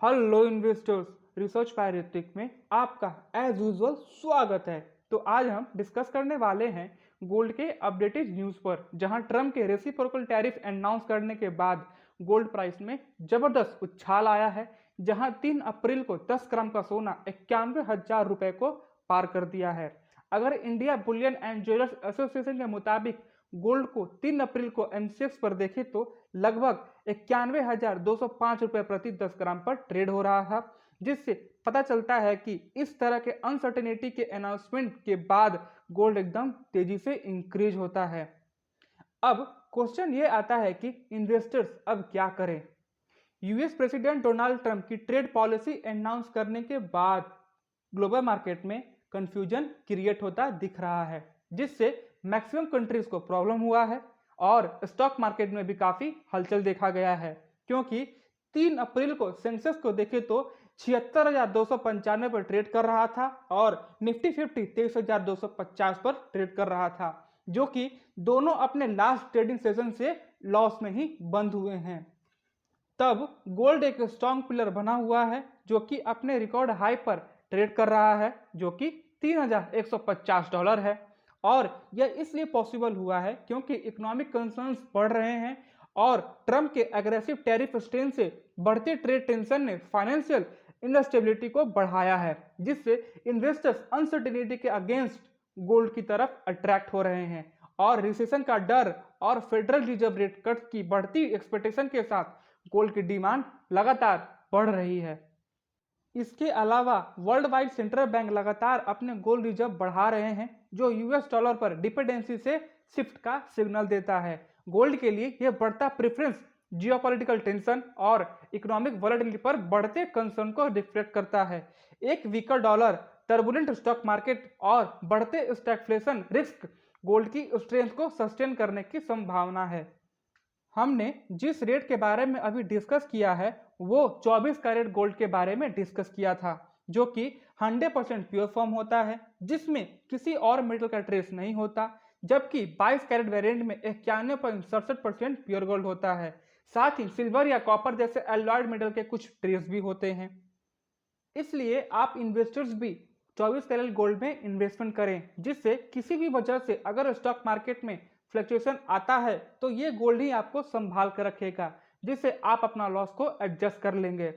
Hello investors, research pyretic में आपका as usual स्वागत है। तो आज हम डिस्कस करने वाले हैं गोल्ड के अपडेटेड न्यूज़ पर, जहां ट्रम्प के रेसिप्रोकल टैरिफ अनाउंस करने के बाद गोल्ड प्राइस में जबरदस्त उछाल आया है। जहां 3 अप्रैल को 10 ग्राम का सोना 91,000 रुपए को पार कर दिया है। अगर India Boolean and jewellers association के मुताबिक गोल्ड को 3 अप्रैल को एमसीएक्स पर देखें तो लगभग 91,205 रुपए प्रति 10 ग्राम पर ट्रेड हो रहा था, जिससे पता चलता है कि इस तरह के अनसर्टेनिटी के अनाउंसमेंट के बाद गोल्ड एकदम तेजी से इंक्रीज होता है। अब क्वेश्चन ये आता है कि इन्वेस्टर्स अब क्या करें। यूएस प्रेसिडेंट डोनाल्ड ट्रंप की ट्रेड पॉलिसी अनाउंस करने के बाद ग्लोबल मार्केट में कंफ्यूजन क्रिएट होता दिख रहा है, जिससे मैक्सिमम कंट्रीज को प्रॉब्लम हुआ है और स्टॉक मार्केट में भी काफी हलचल देखा गया है। क्योंकि 3 अप्रैल को सेंसेक्स को देखे तो 76,295 पर ट्रेड कर रहा था और निफ्टी 50 23,250 पर ट्रेड कर रहा था, जो कि दोनों अपने लास्ट ट्रेडिंग सेशन से लॉस में ही बंद हुए हैं। तब गोल्ड एक स्ट्रॉन्ग पिलर बना हुआ है, जो कि अपने रिकॉर्ड हाई पर ट्रेड कर रहा है, जो कि $3,150 है। और यह इसलिए पॉसिबल हुआ है क्योंकि इकोनॉमिक कंसर्न्स बढ़ रहे हैं और ट्रम्प के एग्रेसिव टैरिफ स्टैंड से बढ़ते ट्रेड टेंशन ने फाइनेंशियल इनस्टेबिलिटी को बढ़ाया है, जिससे इन्वेस्टर्स अनसर्टेनिटी के अगेंस्ट गोल्ड की तरफ अट्रैक्ट हो रहे हैं। और रिसेशन का डर और फेडरल रिजर्व रेट कट की बढ़ती एक्सपेक्टेशन के साथ गोल्ड की डिमांड लगातार बढ़ रही है। इसके अलावा वर्ल्ड वाइड सेंट्रल बैंक लगातार अपने गोल्ड रिजर्व बढ़ा रहे हैं, जो यूएस डॉलर पर डिपेंडेंसी से शिफ्ट का सिग्नल देता है। गोल्ड के लिए यह बढ़ता प्रेफरेंस जियोपॉलिटिकल टेंशन और इकोनॉमिक वॉलेटिलिटी पर बढ़ते कंसर्न को रिफ्लेक्ट करता है। एक weaker dollar, turbulent stock market और बढ़ते स्टैगफ्लेशन रिस्क गोल्ड की स्ट्रेंथ को सस्टेन करने की संभावना है। हमने जिस रेट के बारे में अभी डिस्कस किया है वो 24 कैरेट गोल्ड के बारे में डिस्कस किया था, जो कि 100% प्योर फॉर्म होता है, जिसमें किसी और मेटल का ट्रेस नहीं होता। जबकि 22 कैरेट वेरिएंट में 91.67% प्योर गोल्ड होता है। साथ ही सिल्वर या कॉपर जैसे एलॉयड मेटल के कुछ ट्रेस भी होते हैं। इसलिए आप इन्वेस्टर्स भी 24 कैरेट गोल्ड में इन्वेस्टमेंट करें, जिससे किसी भी वजह से अगर स्टॉक मार्केट में फ्लक्चुएशन आता है तो ये गोल्ड ही आपको संभाल कर रखेगा, जिससे आप अपना लॉस को एडजस्ट कर लेंगे।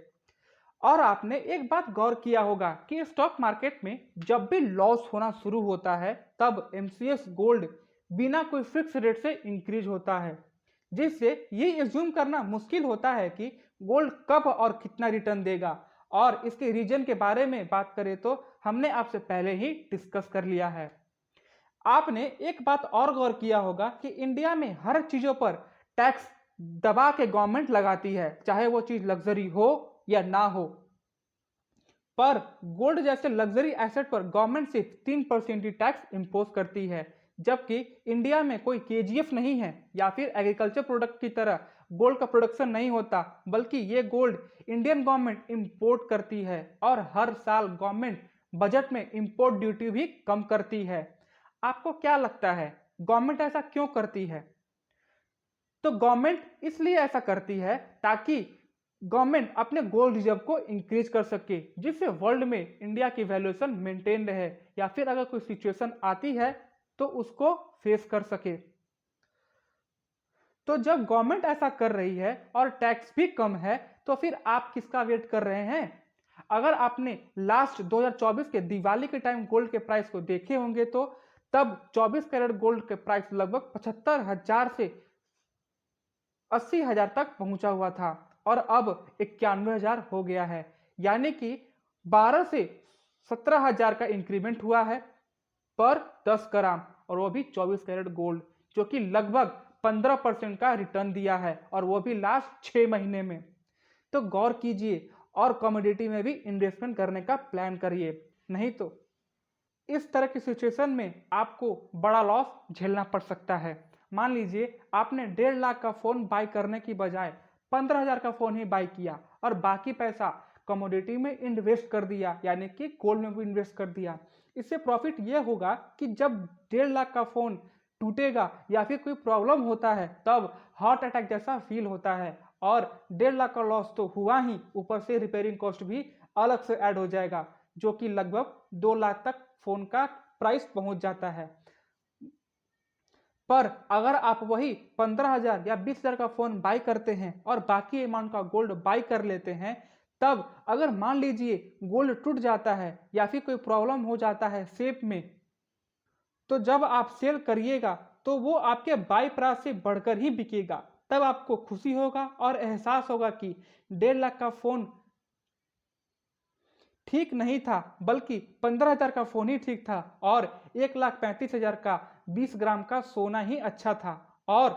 और आपने एक बात गौर किया होगा कि स्टॉक मार्केट में जब भी लॉस होना शुरू होता है तब एमसीएक्स गोल्ड बिना कोई फिक्स रेट से इंक्रीज होता है, जिससे ये एज्यूम करना मुश्किल होता है कि गोल्ड कब और कितना रिटर्न देगा। और इसके रीजन के बारे में बात करें तो हमने आपसे पहले ही डिस्कस कर लिया है। आपने एक बात और गौर किया होगा कि इंडिया में हर चीजों पर टैक्स दबा के गवर्नमेंट लगाती है, चाहे वो चीज लग्जरी हो या ना हो। पर गोल्ड जैसे लग्जरी एसेट पर गवर्नमेंट सिर्फ 3% ही टैक्स इंपोज करती है, जबकि इंडिया में कोई केजीएफ नहीं है या फिर एग्रीकल्चर प्रोडक्ट की तरह गोल्ड का प्रोडक्शन नहीं होता, बल्कि ये गोल्ड इंडियन गवर्नमेंट इंपोर्ट करती है और हर साल गवर्नमेंट बजट में इंपोर्ट ड्यूटी भी कम करती है। आपको क्या लगता है गवर्नमेंट ऐसा क्यों करती है? तो गवर्नमेंट इसलिए ऐसा करती है ताकि गवर्नमेंट अपने गोल्ड रिजर्व को इंक्रीज कर सके, जिससे वर्ल्ड में इंडिया की वैल्यूएशन मेंटेन रहे या फिर अगर कोई सिचुएशन आती है तो उसको फेस कर सके। तो जब गवर्नमेंट ऐसा कर रही है और टैक्स भी कम है तो फिर आप किसका वेट कर रहे हैं? अगर आपने लास्ट 2024 के दिवाली के टाइम गोल्ड के प्राइस को देखे होंगे तो तब 24 कैरेट गोल्ड के प्राइस लगभग 75,000 से 80,000 तक पहुंचा हुआ था और अब 91,000 हो गया है। यानी कि 12 से 17,000 का इंक्रीमेंट हुआ है पर 10 ग्राम, और वो भी 24 कैरेट गोल्ड, जो कि लगभग 15% का रिटर्न दिया है और वो भी लास्ट 6 महीने में। तो गौर कीजिए और कमोडिटी में भी इन्वेस्टमेंट करने का प्लान करिए, नहीं तो इस तरह की सिचुएशन में आपको बड़ा लॉस झेलना पड़ सकता है। मान लीजिए आपने 1.5 लाख का फोन बाय करने की बजाय 15,000 का फोन ही बाय किया और बाकी पैसा कमोडिटी में इन्वेस्ट कर दिया, यानी कि गोल्ड में भी इन्वेस्ट कर दिया। इससे प्रॉफिट ये होगा कि जब 1.5 लाख का फोन टूटेगा या फिर कोई प्रॉब्लम होता है तब हार्ट अटैक जैसा फील होता है और 1.5 लाख का लॉस तो हुआ ही, ऊपर से रिपेयरिंग कॉस्ट भी अलग से ऐड हो जाएगा, जो कि लगभग 2 लाख तक फोन का प्राइस पहुंच जाता है। पर अगर आप वही 15,000 या 20,000 का फोन बाई करते हैं और बाकी अमाउंट का गोल्ड बाई कर लेते हैं, तब अगर मान लीजिए गोल्ड टूट जाता है या फिर कोई प्रॉब्लम हो जाता है शेप में, तो जब आप सेल करिएगा तो वो आपके बाई प्राइस से बढ़कर ही बिकेगा। तब आपको खुशी होगा और एहसास होगा कि 1.5 लाख का फोन ठीक नहीं था, बल्कि 15,000 का फोन ही ठीक था और 1,35,000 का 20 ग्राम का सोना ही अच्छा था। और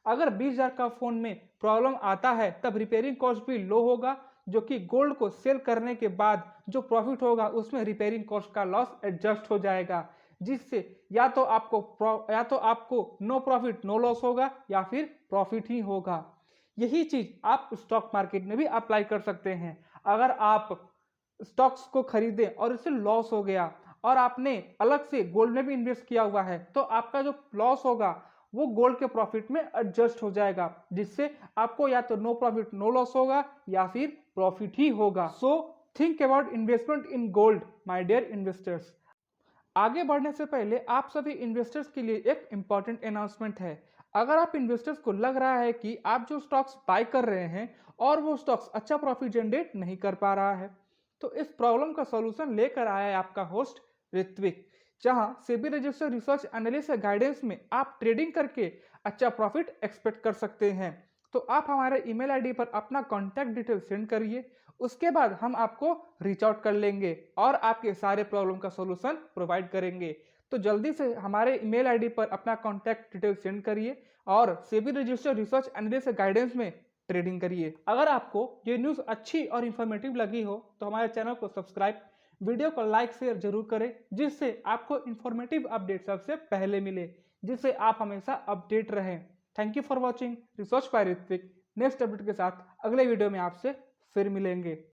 अगर 20,000 का फोन में प्रॉब्लम आता है तब रिपेयरिंग कॉस्ट भी लो होगा, जो कि गोल्ड को सेल करने के बाद जो प्रॉफिट होगा उसमें रिपेयरिंग कॉस्ट का लॉस एडजस्ट हो जाएगा, जिससे या तो आपको नो प्रॉफिट नो लॉस होगा या फिर प्रॉफिट ही होगा। यही चीज आप स्टॉक मार्केट में भी अप्लाई कर सकते हैं। अगर आप स्टॉक्स को खरीदे और इससे लॉस हो गया और आपने अलग से गोल्ड में भी इन्वेस्ट किया हुआ है, तो आपका जो लॉस होगा वो गोल्ड के प्रॉफिट में एडजस्ट हो जाएगा, जिससे आपको या तो नो प्रॉफिट नो लॉस होगा या फिर प्रॉफिट ही होगा। So think about investment in gold my dear investors. आगे बढ़ने से पहले आप सभी इन्वेस्टर्स के लिए एक इंपॉर्टेंट अनाउंसमेंट है। अगर आप इन्वेस्टर्स को लग रहा है कि आप जो स्टॉक्स बाय कर रहे हैं और वो स्टॉक्स अच्छा प्रॉफिट जनरेट नहीं कर पा रहा है, तो इस प्रॉब्लम का सॉल्यूशन लेकर आया है आपका होस्ट ऋत्विक, जहां SEBI registered research analyst guidance में आप ट्रेडिंग करके अच्छा प्रॉफिट एक्सपेक्ट कर सकते हैं। तो आप हमारे ईमेल आईडी पर अपना कॉन्टैक्ट डिटेल सेंड करिए, उसके बाद हम आपको रीच आउट कर लेंगे और आपके सारे प्रॉब्लम का सॉल्यूशन प्रोवाइड करेंगे। तो जल्दी से हमारे ईमेल आईडी पर अपना कॉन्टैक्ट डिटेल सेंड करिए और SEBI registered research analyst guidance में ट्रेडिंग करिए। अगर आपको ये न्यूज़ अच्छी और इन्फॉर्मेटिव लगी हो तो हमारे चैनल को सब्सक्राइब, वीडियो को लाइक शेयर जरूर करें, जिससे आपको इन्फॉर्मेटिव अपडेट सबसे पहले मिले, जिससे आप हमेशा अपडेट रहें। Thank you for watching research by Ritwik. Next update के साथ अगले वीडियो में आपसे फिर मिलेंगे।